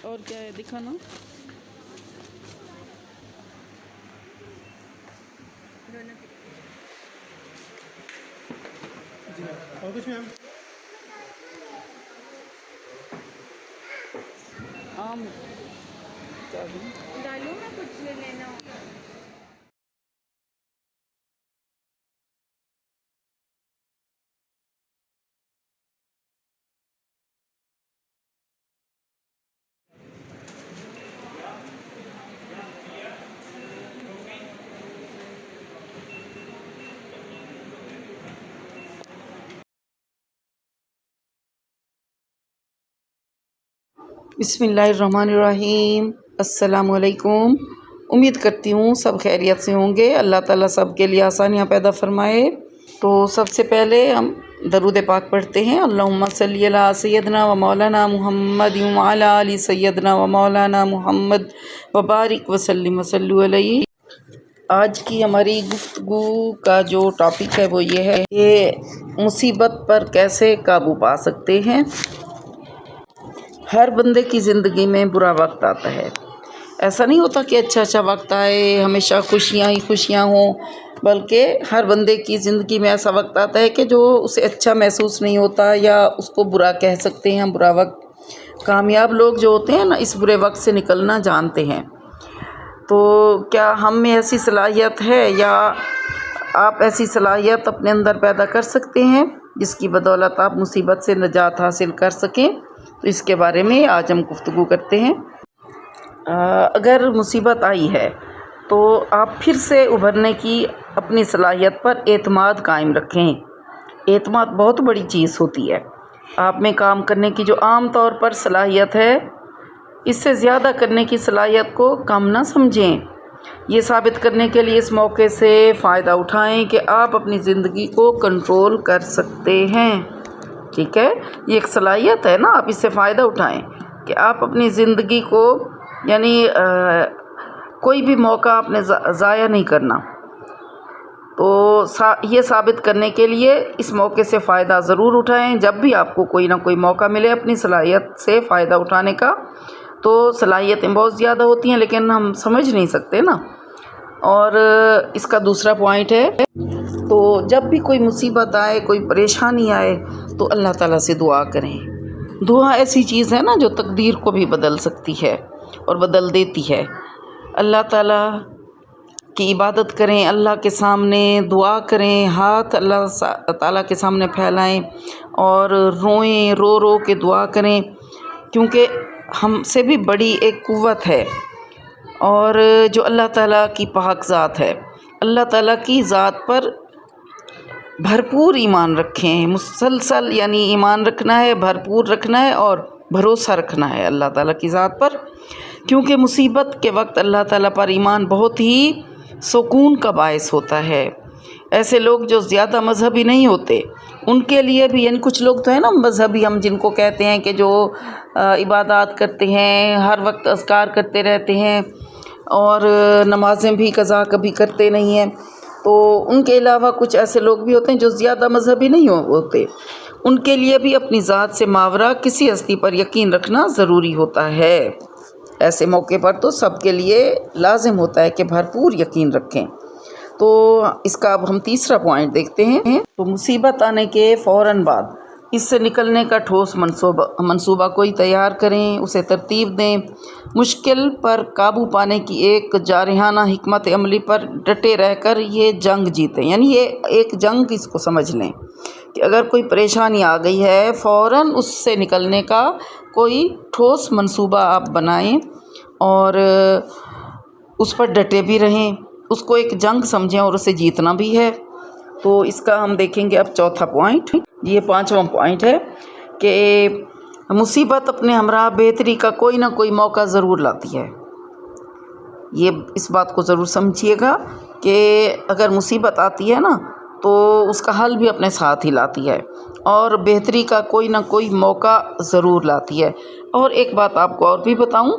اور کیا ہے دکھانا؟ اور کچھ میم؟ آم ڈالوں میں کچھ لے لینا ہوگا. بسم اللہ الرحمن الرحیم. السلام علیکم. امید کرتی ہوں سب خیریت سے ہوں گے. اللہ تعالیٰ سب کے لیے آسانیاں پیدا فرمائے. تو سب سے پہلے ہم درود پاک پڑھتے ہیں. اللہم صلی علی سیدنا و مولانا محمد وعلی آل سیدنا و مولانا محمد وبارک وسلم وصلو علیہ. آج کی ہماری گفتگو کا جو ٹاپک ہے وہ یہ ہے کہ مصیبت پر کیسے قابو پا سکتے ہیں. ہر بندے کی زندگی میں برا وقت آتا ہے. ایسا نہیں ہوتا کہ اچھا وقت آئے ہمیشہ خوشیاں ہی خوشیاں ہوں، بلکہ ہر بندے کی زندگی میں ایسا وقت آتا ہے کہ جو اسے اچھا محسوس نہیں ہوتا یا اس کو برا کہہ سکتے ہیں. برا وقت، کامیاب لوگ جو ہوتے ہیں نا اس برے وقت سے نکلنا جانتے ہیں. تو کیا ہم میں ایسی صلاحیت ہے یا آپ ایسی صلاحیت اپنے اندر پیدا کر سکتے ہیں جس کی بدولت آپ مصیبت سے نجات حاصل کر سکیں؟ تو اس کے بارے میں آج ہم گفتگو کرتے ہیں. اگر مصیبت آئی ہے تو آپ پھر سے ابھرنے کی اپنی صلاحیت پر اعتماد قائم رکھیں. اعتماد بہت بڑی چیز ہوتی ہے. آپ میں کام کرنے کی جو عام طور پر صلاحیت ہے اس سے زیادہ کرنے کی صلاحیت کو کم نہ سمجھیں. یہ ثابت کرنے کے لیے اس موقع سے فائدہ اٹھائیں کہ آپ اپنی زندگی کو کنٹرول کر سکتے ہیں. ٹھیک ہے، یہ ایک صلاحیت ہے نا، آپ اس سے فائدہ اٹھائیں کہ آپ اپنی زندگی کو یعنی کوئی بھی موقع آپ نے ضائع نہیں کرنا. تو یہ ثابت کرنے کے لیے اس موقع سے فائدہ ضرور اٹھائیں. جب بھی آپ کو کوئی نہ کوئی موقع ملے اپنی صلاحیت سے فائدہ اٹھانے کا، تو صلاحیتیں بہت زیادہ ہوتی ہیں لیکن ہم سمجھ نہیں سکتے نا. اور اس کا دوسرا پوائنٹ ہے، تو جب بھی کوئی مصیبت آئے، کوئی پریشانی آئے تو اللہ تعالیٰ سے دعا کریں. دعا ایسی چیز ہے نا جو تقدیر کو بھی بدل سکتی ہے اور بدل دیتی ہے. اللہ تعالیٰ کی عبادت کریں، اللہ کے سامنے دعا کریں، ہاتھ اللہ تعالیٰ کے سامنے پھیلائیں اور روئیں، رو رو کے دعا کریں، کیونکہ ہم سے بھی بڑی ایک قوت ہے اور جو اللہ تعالیٰ کی پاک ذات ہے. اللہ تعالیٰ کی ذات پر بھرپور ایمان رکھیں. مسلسل یعنی ایمان رکھنا ہے، بھرپور رکھنا ہے اور بھروسہ رکھنا ہے اللہ تعالیٰ کی ذات پر، کیونکہ مصیبت کے وقت اللہ تعالیٰ پر ایمان بہت ہی سکون کا باعث ہوتا ہے. ایسے لوگ جو زیادہ مذہبی نہیں ہوتے ان کے لیے بھی، یعنی کچھ لوگ تو ہیں نا مذہبی، ہم جن کو کہتے ہیں کہ جو عبادات کرتے ہیں، ہر وقت اذکار کرتے رہتے ہیں اور نمازیں بھی قضا کبھی کرتے نہیں ہیں. تو ان کے علاوہ کچھ ایسے لوگ بھی ہوتے ہیں جو زیادہ مذہبی نہیں ہوتے. ان کے لیے بھی اپنی ذات سے ماورا کسی ہستی پر یقین رکھنا ضروری ہوتا ہے. ایسے موقع پر تو سب کے لیے لازم ہوتا ہے کہ بھرپور یقین رکھیں. تو اس کا اب ہم تیسرا پوائنٹ دیکھتے ہیں. تو مصیبت آنے کے فوراً بعد اس سے نکلنے کا ٹھوس منصوبہ کوئی تیار کریں، اسے ترتیب دیں. مشکل پر قابو پانے کی ایک جارحانہ حکمت عملی پر ڈٹے رہ کر یہ جنگ جیتیں. یعنی یہ ایک جنگ، اس کو سمجھ لیں کہ اگر کوئی پریشانی آ گئی ہے فوراً اس سے نکلنے کا کوئی ٹھوس منصوبہ آپ بنائیں اور اس پر ڈٹے بھی رہیں. اس کو ایک جنگ سمجھیں اور اسے جیتنا بھی ہے. تو اس کا ہم دیکھیں گے اب چوتھا پوائنٹ. یہ پانچواں پوائنٹ ہے کہ مصیبت اپنے ہمراہ بہتری کا کوئی نہ کوئی موقع ضرور لاتی ہے. یہ اس بات کو ضرور سمجھیے گا کہ اگر مصیبت آتی ہے نا تو اس کا حل بھی اپنے ساتھ ہی لاتی ہے اور بہتری کا کوئی نہ کوئی موقع ضرور لاتی ہے. اور ایک بات آپ کو اور بھی بتاؤں،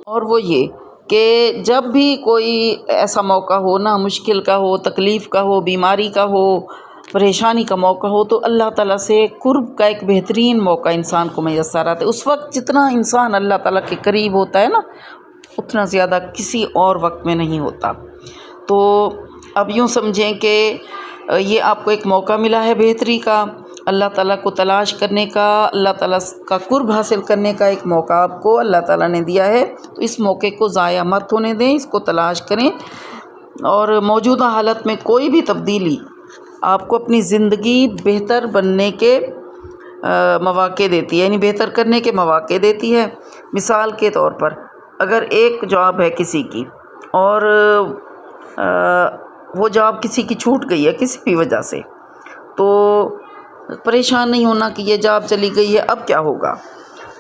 اور وہ یہ کہ جب بھی کوئی ایسا موقع ہو نا، مشکل کا ہو، تکلیف کا ہو، بیماری کا ہو پریشانی کا موقع ہو تو اللہ تعالیٰ سے قرب کا ایک بہترین موقع انسان کو میسر آتا ہے۔ اس وقت جتنا انسان اللہ تعالیٰ کے قریب ہوتا ہے نا، اتنا زیادہ کسی اور وقت میں نہیں ہوتا۔ تو اب یوں سمجھیں کہ یہ آپ کو ایک موقع ملا ہے بہتری کا، اللہ تعالیٰ کو تلاش کرنے کا، اللہ تعالیٰ کا قرب حاصل کرنے کا ایک موقع آپ کو اللہ تعالیٰ نے دیا ہے۔ تو اس موقع کو ضائع مت ہونے دیں، اس کو تلاش کریں، اور موجودہ حالت میں کوئی بھی تبدیلی آپ کو اپنی زندگی بہتر بننے کے مواقع دیتی ہے، یعنی بہتر کرنے کے مواقع دیتی ہے۔ مثال کے طور پر اگر ایک جاب ہے کسی کی، اور وہ جاب کسی کی چھوٹ گئی ہے کسی بھی وجہ سے، تو پریشان نہیں ہونا کہ یہ جاب چلی گئی ہے اب کیا ہوگا،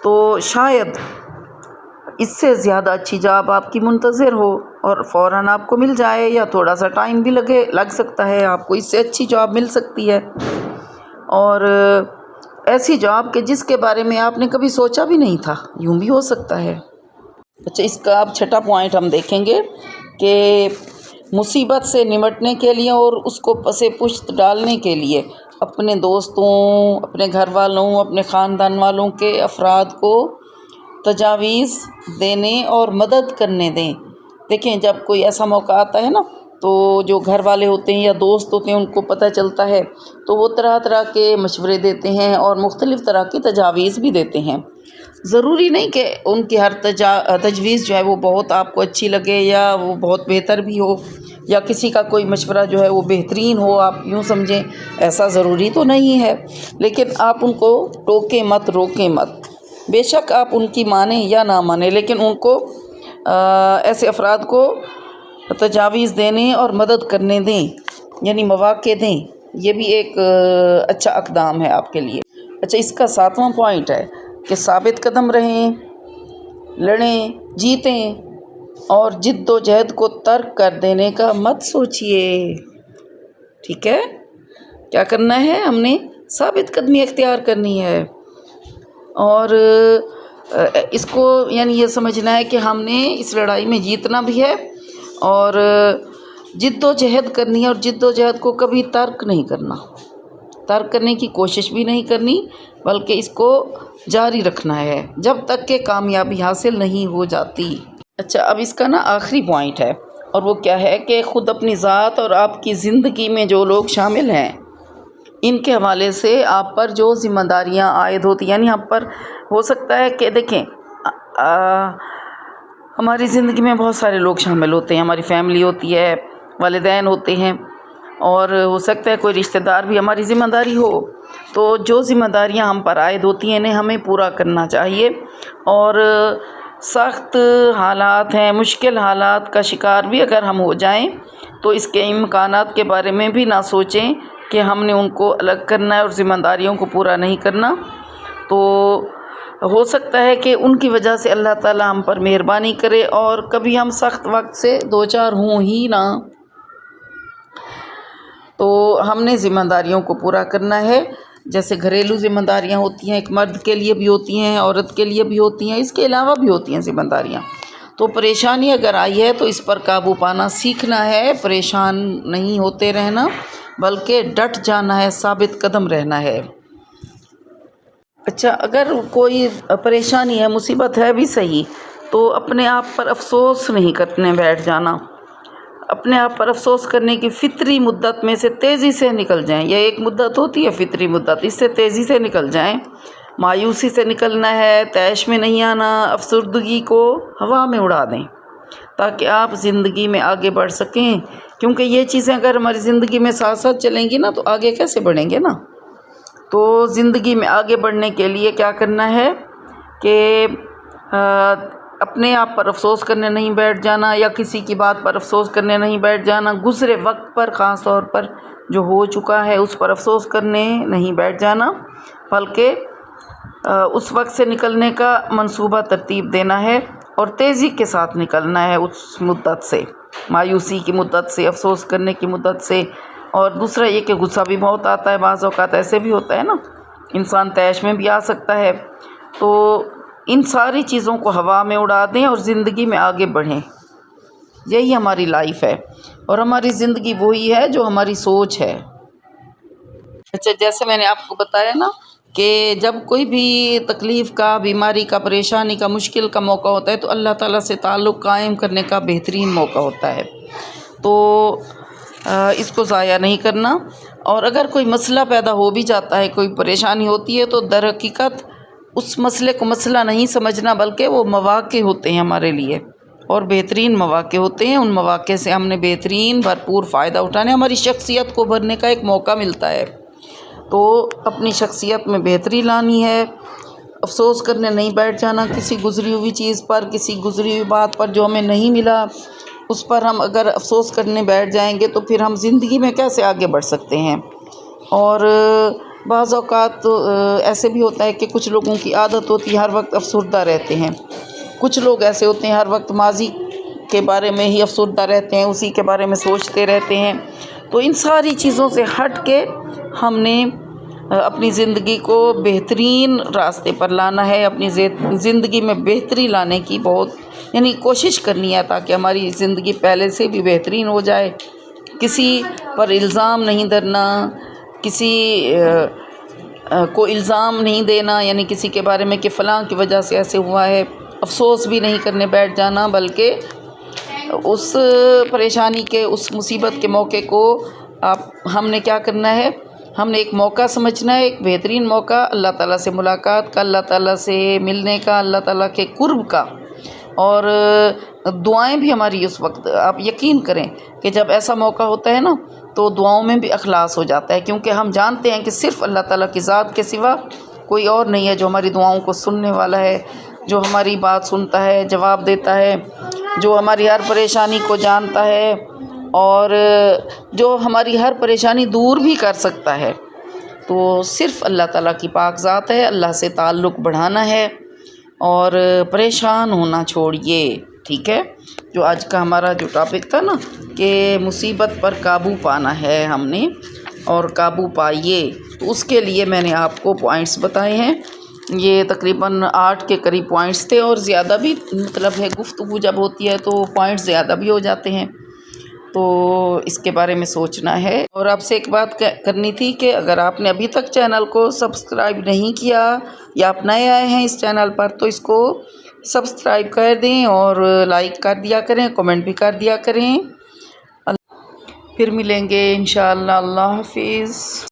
تو شاید اس سے زیادہ اچھی جاب آپ کی منتظر ہو اور فوراً آپ کو مل جائے، یا تھوڑا سا ٹائم بھی لگ سکتا ہے، آپ کو اس سے اچھی جاب مل سکتی ہے، اور ایسی جاب کہ جس کے بارے میں آپ نے کبھی سوچا بھی نہیں تھا، یوں بھی ہو سکتا ہے۔ اچھا، اس کا اب چھٹا پوائنٹ ہم دیکھیں گے کہ مصیبت سے نمٹنے کے لیے اور اس کو پس پشت ڈالنے کے لیے اپنے دوستوں، اپنے گھر والوں، اپنے خاندان والوں کے افراد کو تجاویز دینے اور مدد کرنے دیں۔ دیکھیں، جب کوئی ایسا موقع آتا ہے نا، تو جو گھر والے ہوتے ہیں یا دوست ہوتے ہیں ان کو پتہ چلتا ہے، تو وہ طرح طرح کے مشورے دیتے ہیں اور مختلف طرح کی تجاویز بھی دیتے ہیں۔ ضروری نہیں کہ ان کی ہر تجویز جو ہے وہ بہت آپ کو اچھی لگے یا وہ بہت بہتر بھی ہو، یا کسی کا کوئی مشورہ جو ہے وہ بہترین ہو، آپ یوں سمجھیں، ایسا ضروری تو نہیں ہے۔ لیکن آپ ان کو ٹوکیں مت، روکیں مت۔ بے شک آپ ان کی مانیں یا نہ مانیں، لیکن ان کو ایسے افراد کو تجاویز دینے اور مدد کرنے دیں، یعنی مواقع دیں۔ یہ بھی ایک اچھا اقدام ہے آپ کے لیے۔ اچھا، اس کا 7واں پوائنٹ ہے کہ ثابت قدم رہیں، لڑیں، جیتیں، اور جد و جہد کو ترک کر دینے کا مت سوچئے۔ ٹھیک ہے، کیا کرنا ہے؟ ہم نے ثابت قدمی اختیار کرنی ہے، اور اس کو یعنی یہ سمجھنا ہے کہ ہم نے اس لڑائی میں جیتنا بھی ہے، اور جد و جہد کرنی ہے، اور جد و جہد کو کبھی ترک نہیں کرنا، ترک کرنے کی کوشش بھی نہیں کرنی، بلکہ اس کو جاری رکھنا ہے جب تک کہ کامیابی حاصل نہیں ہو جاتی۔ اچھا، اب اس کا آخری پوائنٹ ہے، اور وہ کیا ہے کہ خود اپنی ذات اور آپ کی زندگی میں جو لوگ شامل ہیں ان کے حوالے سے آپ پر جو ذمہ داریاں عائد ہوتی ہیں، یعنی آپ پر ہو سکتا ہے کہ دیکھیں ہماری زندگی میں بہت سارے لوگ شامل ہوتے ہیں، ہماری فیملی ہوتی ہے، والدین ہوتے ہیں، اور ہو سکتا ہے کوئی رشتہ دار بھی ہماری ذمہ داری ہو، تو جو ذمہ داریاں ہم پر عائد ہوتی ہیں انہیں ہمیں پورا کرنا چاہیے، اور سخت حالات ہیں، مشکل حالات کا شکار بھی اگر ہم ہو جائیں تو اس کے امکانات کے بارے میں بھی نہ سوچیں کہ ہم نے ان کو الگ کرنا ہے اور ذمہ داریوں کو پورا نہیں کرنا۔ تو ہو سکتا ہے کہ ان کی وجہ سے اللہ تعالی ہم پر مہربانی کرے اور کبھی ہم سخت وقت سے دو چار ہوں ہی نہ، تو ہم نے ذمہ داریوں کو پورا کرنا ہے۔ جیسے گھریلو ذمہ داریاں ہوتی ہیں، ایک مرد کے لیے بھی ہوتی ہیں، عورت کے لیے بھی ہوتی ہیں، اس کے علاوہ بھی ہوتی ہیں ذمہ داریاں۔ تو پریشانی اگر آئی ہے تو اس پر قابو پانا سیکھنا ہے، پریشان نہیں ہوتے رہنا، بلکہ ڈٹ جانا ہے، ثابت قدم رہنا ہے۔ اچھا، اگر کوئی پریشانی ہے، مصیبت ہے بھی صحیح، تو اپنے آپ پر افسوس نہیں کرنے بیٹھ جانا، اپنے آپ پر افسوس کرنے کی فطری مدت میں سے تیزی سے نکل جائیں۔ یہ ایک مدت ہوتی ہے فطری مدت، اس سے تیزی سے نکل جائیں، مایوسی سے نکلنا ہے، طیش میں نہیں آنا، افسردگی کو ہوا میں اڑا دیں تاکہ آپ زندگی میں آگے بڑھ سکیں، کیونکہ یہ چیزیں اگر ہماری زندگی میں ساتھ ساتھ چلیں گی نا تو آگے کیسے بڑھیں گے نا۔ تو زندگی میں آگے بڑھنے کے لیے کیا کرنا ہے کہ اپنے آپ پر افسوس کرنے نہیں بیٹھ جانا، یا کسی کی بات پر افسوس کرنے نہیں بیٹھ جانا، گزرے وقت پر خاص طور پر جو ہو چکا ہے اس پر افسوس کرنے نہیں بیٹھ جانا، بلکہ اس وقت سے نکلنے کا منصوبہ ترتیب دینا ہے اور تیزی کے ساتھ نکلنا ہے اس مدت سے، مایوسی کی مدت سے، افسوس کرنے کی مدت سے۔ اور دوسرا یہ کہ غصہ بھی بہت آتا ہے، بعض اوقات ایسے بھی ہوتا ہے نا، انسان طیش میں بھی آ سکتا ہے، تو ان ساری چیزوں کو ہوا میں اڑا دیں اور زندگی میں آگے بڑھیں۔ یہی ہماری لائف ہے، اور ہماری زندگی وہی ہے جو ہماری سوچ ہے۔ اچھا، جیسے میں نے آپ کو بتایا نا کہ جب کوئی بھی تکلیف کا، بیماری کا، پریشانی کا، مشکل کا موقع ہوتا ہے تو اللہ تعالیٰ سے تعلق قائم کرنے کا بہترین موقع ہوتا ہے، تو اس کو ضائع نہیں کرنا۔ اور اگر کوئی مسئلہ پیدا ہو بھی جاتا ہے، کوئی پریشانی ہوتی ہے، تو در حقیقت اس مسئلے کو مسئلہ نہیں سمجھنا، بلکہ وہ مواقع ہوتے ہیں ہمارے لیے، اور بہترین مواقع ہوتے ہیں۔ ان مواقع سے ہم نے بہترین بھرپور فائدہ اٹھانا ہے، ہماری شخصیت کو بھرنے کا ایک موقع ملتا ہے، تو اپنی شخصیت میں بہتری لانی ہے۔ افسوس کرنے نہیں بیٹھ جانا کسی گزری ہوئی چیز پر، کسی گزری ہوئی بات پر جو ہمیں نہیں ملا، اس پر ہم اگر افسوس کرنے بیٹھ جائیں گے تو پھر ہم زندگی میں کیسے آگے بڑھ سکتے ہیں۔ اور بعض اوقات ایسے بھی ہوتا ہے کہ کچھ لوگوں کی عادت ہوتی ہے ہر وقت افسردہ رہتے ہیں، کچھ لوگ ایسے ہوتے ہیں ہر وقت ماضی کے بارے میں ہی افسردہ رہتے ہیں، اسی کے بارے میں سوچتے رہتے ہیں۔ تو ان ساری چیزوں سے ہٹ کے ہم نے اپنی زندگی کو بہترین راستے پر لانا ہے، اپنی زندگی میں بہتری لانے کی یعنی کوشش کرنی ہے، تاکہ ہماری زندگی پہلے سے بھی بہترین ہو جائے۔ کسی پر الزام نہیں دھرنا، کسی کو الزام نہیں دینا، یعنی کسی کے بارے میں کہ فلاں کی وجہ سے ایسے ہوا ہے، افسوس بھی نہیں کرنے بیٹھ جانا، بلکہ اس پریشانی کے، اس مصیبت کے موقع کو ہم نے کیا کرنا ہے، ہم نے ایک موقع سمجھنا ہے، ایک بہترین موقع اللہ تعالیٰ سے ملاقات کا، اللہ تعالیٰ سے ملنے کا، اللہ تعالیٰ کے قرب کا۔ اور دعائیں بھی ہماری اس وقت، آپ یقین کریں کہ جب ایسا موقع ہوتا ہے نا تو دعاؤں میں بھی اخلاص ہو جاتا ہے، کیونکہ ہم جانتے ہیں کہ صرف اللہ تعالیٰ کی ذات کے سوا کوئی اور نہیں ہے جو ہماری دعاؤں کو سننے والا ہے، جو ہماری بات سنتا ہے، جواب دیتا ہے، جو ہماری ہر پریشانی کو جانتا ہے، اور جو ہماری ہر پریشانی دور بھی کر سکتا ہے۔ تو صرف اللہ تعالیٰ کی پاک ذات ہے، اللہ سے تعلق بڑھانا ہے، اور پریشان ہونا چھوڑیے، ٹھیک ہے؟ جو آج کا ہمارا جو ٹاپک تھا نا کہ مصیبت پر قابو پانا ہے ہم نے، اور قابو پائیے، تو اس کے لیے میں نے آپ کو پوائنٹس بتائے ہیں۔ یہ تقریباً 8 کے قریب پوائنٹس تھے، اور زیادہ بھی مطلب ہے، گفتگو جب ہوتی ہے تو پوائنٹس زیادہ بھی ہو جاتے ہیں، تو اس کے بارے میں سوچنا ہے۔ اور آپ سے ایک بات کرنی تھی کہ اگر آپ نے ابھی تک چینل کو سبسکرائب نہیں کیا، یا آپ نئے آئے ہیں اس چینل پر، تو اس کو سبسکرائب کر دیں، اور لائک کر دیا کریں، کمنٹ بھی کر دیا کریں۔ پھر ملیں گے انشاءاللہ۔ اللہ حافظ۔